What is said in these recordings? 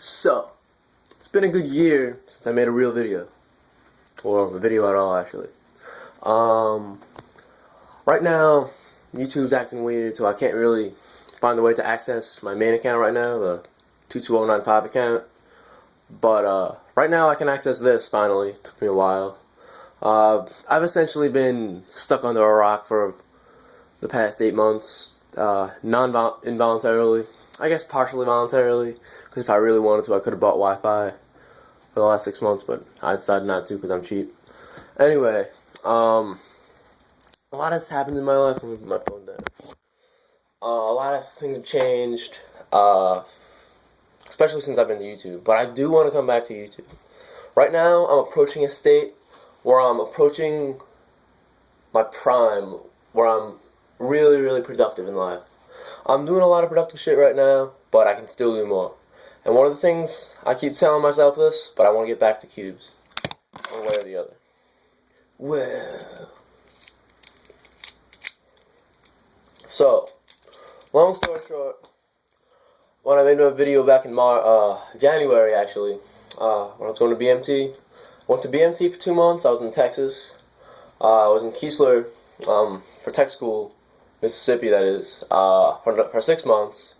So, it's been a good year since I made a real video. Or a video at all, actually. Right now, YouTube's acting weird, so I can't really find a way to access my main account right now, the 22095 account. But, right now I can access this, finally. It took me a while. I've essentially been stuck under a rock for the past 8 months, involuntarily. I guess partially voluntarily, because if I really wanted to, I could have bought Wi-Fi for the last 6 months, but I decided not to because I'm cheap. Anyway, a lot has happened in my life. Let me put my phone down. A lot of things have changed, especially since I've been to YouTube. But I do want to come back to YouTube. Right now, I'm approaching a state where I'm approaching my prime, where I'm really, really productive in life. I'm doing a lot of productive shit right now, but I can still do more. And one of the things, I keep telling myself this, but I want to get back to cubes. One way or the other. Well. So, long story short, when I made my video back in January actually, when I was going to BMT, I went to BMT for 2 months. I was in Texas. I was in Keesler for tech school, Mississippi, that is, for 6 months.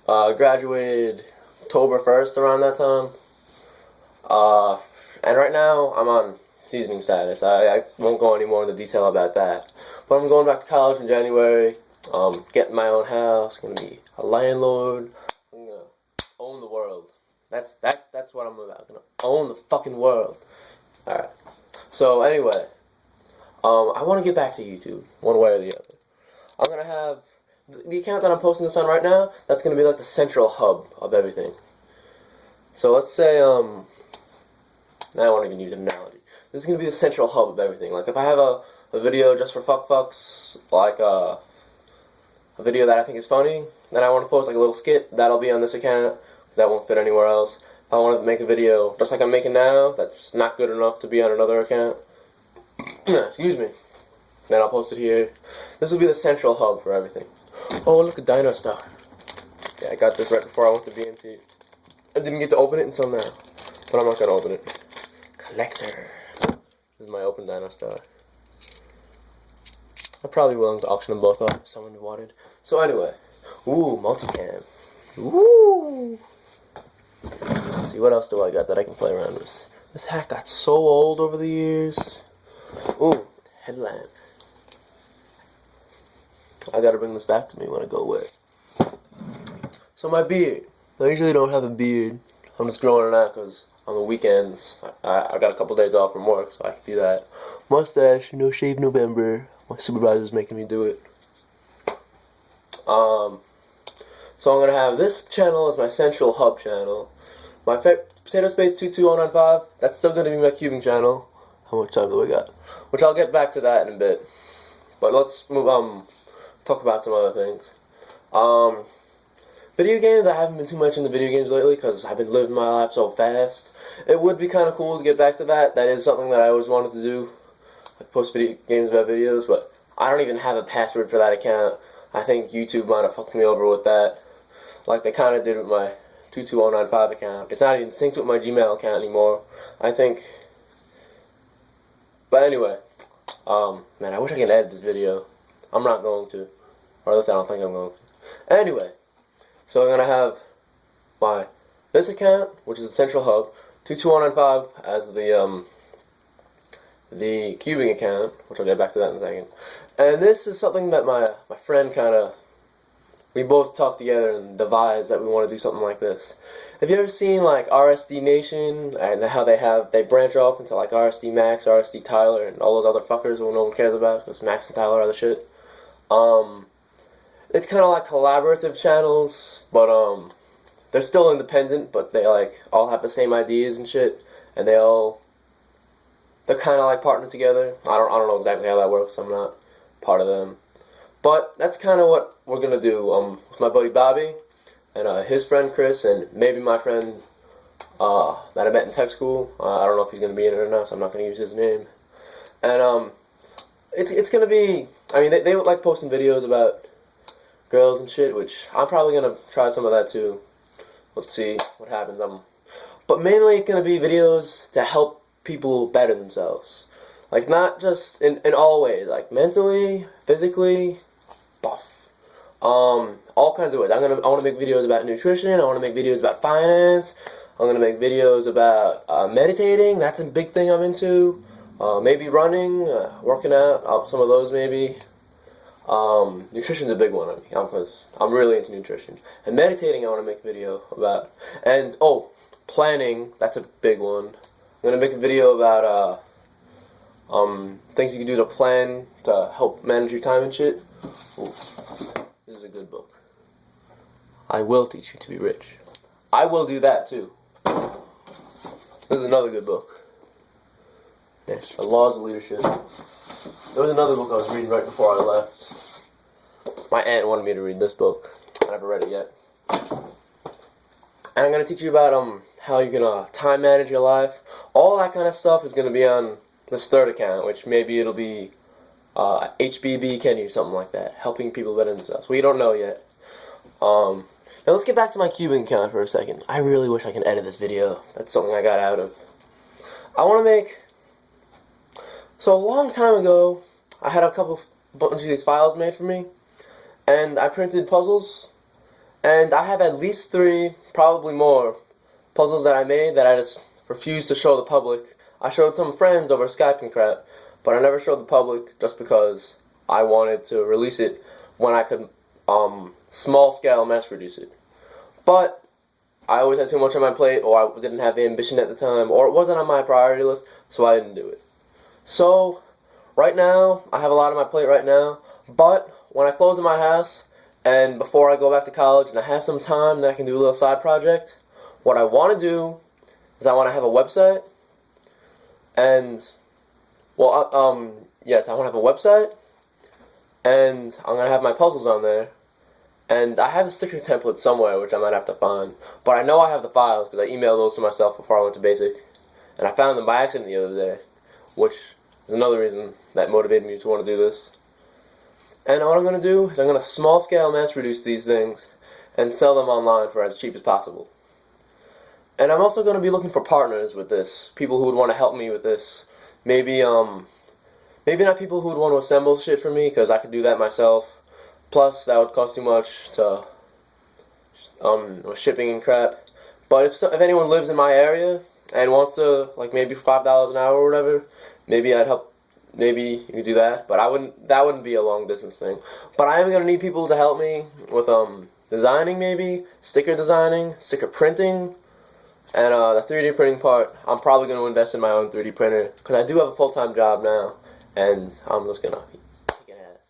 Graduated October 1st around that time. And right now I'm on seasoning status. I won't go any more into detail about that. But I'm going back to college in January. Getting my own house. Gonna be a landlord. I'm gonna own the world. That's what I'm about. I'm gonna own the fucking world. Alright. So anyway, I want to get back to YouTube one way or the other. I'm gonna have the account that I'm posting this on right now. That's gonna be like the central hub of everything. So let's say now I won't even use an analogy. This is gonna be the central hub of everything. Like if I have a video just for fucks, like a video that I think is funny, then I want to post like a little skit, that'll be on this account, because that won't fit anywhere else. If I want to make a video just like I'm making now, that's not good enough to be on another account, excuse me, then I'll post it here. This will be the central hub for everything. Oh, look, a Dino Star. Yeah, I got this right before I went to BMT. I didn't get to open it until now, but I'm not going to open it. Collector. This is my open Dino Star. I'm probably willing to auction them both off if someone wanted. So anyway, ooh, multicam. Ooh. Let's see, what else do I got that I can play around with? This hat got so old over the years. Ooh, headlamp. I gotta bring this back to me when I go away. So my beard. I usually don't have a beard. I'm just growing it out because on the weekends, I got a couple days off from work, so I can do that. Mustache, shave November. My supervisor's making me do it. So I'm gonna have this channel as my central hub channel. My Potatospades 22095, that's still gonna be my cubing channel. How much time do I got? Which I'll get back to that in a bit. But let's move talk about some other things. Video games, I haven't been too much into video games lately because I've been living my life so fast. It would be kind of cool to get back to that. That is something that I always wanted to do. Like post video games about videos, but I don't even have a password for that account. I think YouTube might have fucked me over with that. Like they kind of did with my 22095 account. It's not even synced with my Gmail account anymore, I think. But anyway, man, I wish I could edit this video. I'm not going to. Or at least I don't think I'm going to. Anyway, so I'm going to have this account, which is the central hub, 22095 as the cubing account, which I'll get back to that in a second. And this is something that my friend we both talked together and devised that we want to do something like this. Have you ever seen like RSD Nation and how they branch off into like RSD Max, RSD Tyler, and all those other fuckers who no one cares about because Max and Tyler are the shit? It's kind of like collaborative channels, but they're still independent, but they like all have the same ideas and shit, and they're kind of like partnered together. I don't know exactly how that works. I'm not part of them, but that's kind of what we're gonna do. With my buddy Bobby and his friend Chris, and maybe my friend that I met in tech school. I don't know if he's gonna be in it or not, so I'm not gonna use his name. And it's gonna be. I mean, they like posting videos about girls and shit, which I'm probably gonna try some of that too. let's see what happens. But mainly it's gonna be videos to help people better themselves. Like, not just in all ways, like mentally, physically, buff. All kinds of ways. I want to make videos about nutrition. I want to make videos about finance. I'm gonna make videos about meditating. That's a big thing I'm into. Maybe running, working out. Some of those maybe. Nutrition's a big one on me because I'm really into nutrition. And meditating, I want to make a video about. And planning. That's a big one. I'm gonna make a video about things you can do to plan to help manage your time and shit. Ooh, this is a good book. I Will Teach You to Be Rich. I will do that too. This is another good book. Yes, The Laws of Leadership. There was another book I was reading right before I left. My aunt wanted me to read this book. I never read it yet. And I'm going to teach you about how you can time manage your life. All that kind of stuff is going to be on this third account, which maybe it'll be HBB Kenny or something like that, helping people better themselves. We don't know yet. Now let's get back to my Cuban account for a second. I really wish I could edit this video. That's something I got out of. I want to make... So a long time ago, I had a bunch of these files made for me, and I printed puzzles, and I have at least 3, probably more, puzzles that I made that I just refused to show the public. I showed some friends over Skype and crap, but I never showed the public just because I wanted to release it when I could small scale mass produce it. But I always had too much on my plate, or I didn't have the ambition at the time, or it wasn't on my priority list, so I didn't do it. So right now, I have a lot on my plate right now, but when I close in my house, and before I go back to college, and I have some time that I can do a little side project, what I want to do is I want to have a website. And, yes, I want to have a website, and I'm going to have my puzzles on there, and I have a sticker template somewhere, which I might have to find, but I know I have the files, because I emailed those to myself before I went to basic, and I found them by accident the other day, which is another reason that motivated me to want to do this. And what I'm going to do is I'm going to small scale mass produce these things, and sell them online for as cheap as possible. And I'm also going to be looking for partners with this, people who would want to help me with this. Maybe not people who would want to assemble shit for me, because I could do that myself. Plus, that would cost too much to with shipping and crap. But if anyone lives in my area and wants to, like, maybe $5 an hour or whatever, maybe I'd help. Maybe you could do that, but that wouldn't be a long distance thing. But I am going to need people to help me with designing, maybe sticker designing, sticker printing. And the 3D printing part, I'm probably going to invest in my own 3D printer, because I do have a full-time job now, and I'm just going to kick ass.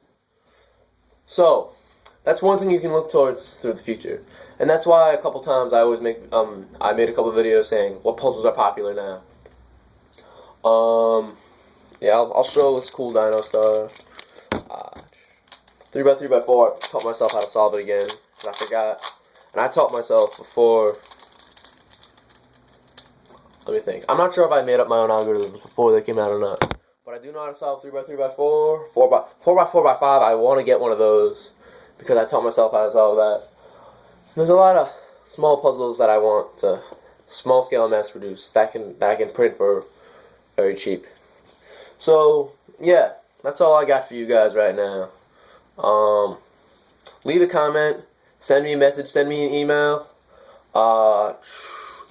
So, that's one thing you can look towards through the future. And that's why a couple times I always make, I made a couple videos saying what puzzles are popular now. Yeah, I'll show this cool dino star. 3x3x4, I taught myself how to solve it again, because I forgot. And I taught myself before... Let me think. I'm not sure if I made up my own algorithms before they came out or not. But I do know how to solve 3x3x4, 4x4x5. I want to get one of those because I taught myself how to solve that. There's a lot of small puzzles that I want to small scale mass produce that I can print for very cheap. So yeah, that's all I got for you guys right now. Leave a comment, send me a message, send me an email.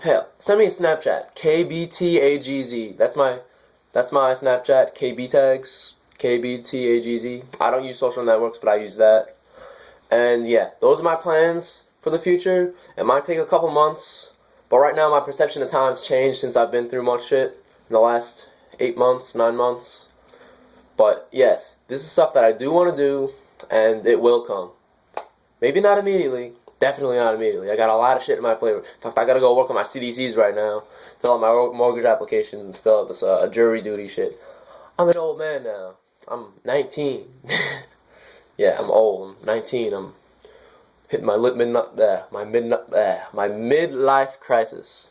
Hell, send me a Snapchat, KBTAGZ. That's my Snapchat, KBTags, KBTAGZ. I don't use social networks, but I use that. And yeah, those are my plans for the future. It might take a couple months, but right now my perception of time's changed since I've been through much shit in the last 8 months, 9 months. But yes, this is stuff that I do want to do, and it will come. Maybe not immediately. Definitely not immediately. I got a lot of shit in my plate. In fact, I gotta go work on my CDCs right now. Fill out my mortgage application. Fill out this jury duty shit. I'm an old man now. I'm 19. Yeah, I'm old. I'm 19. I'm hitting my midlife crisis.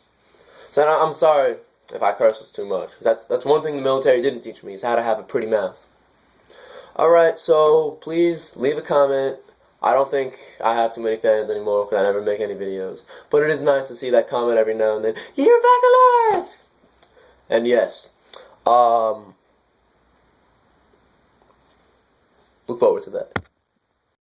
So I'm sorry if I curse this too much. That's one thing the military didn't teach me, is how to have a pretty mouth. Alright, so please leave a comment. I don't think I have too many fans anymore because I never make any videos. But it is nice to see that comment every now and then. You're back alive! And yes, look forward to that.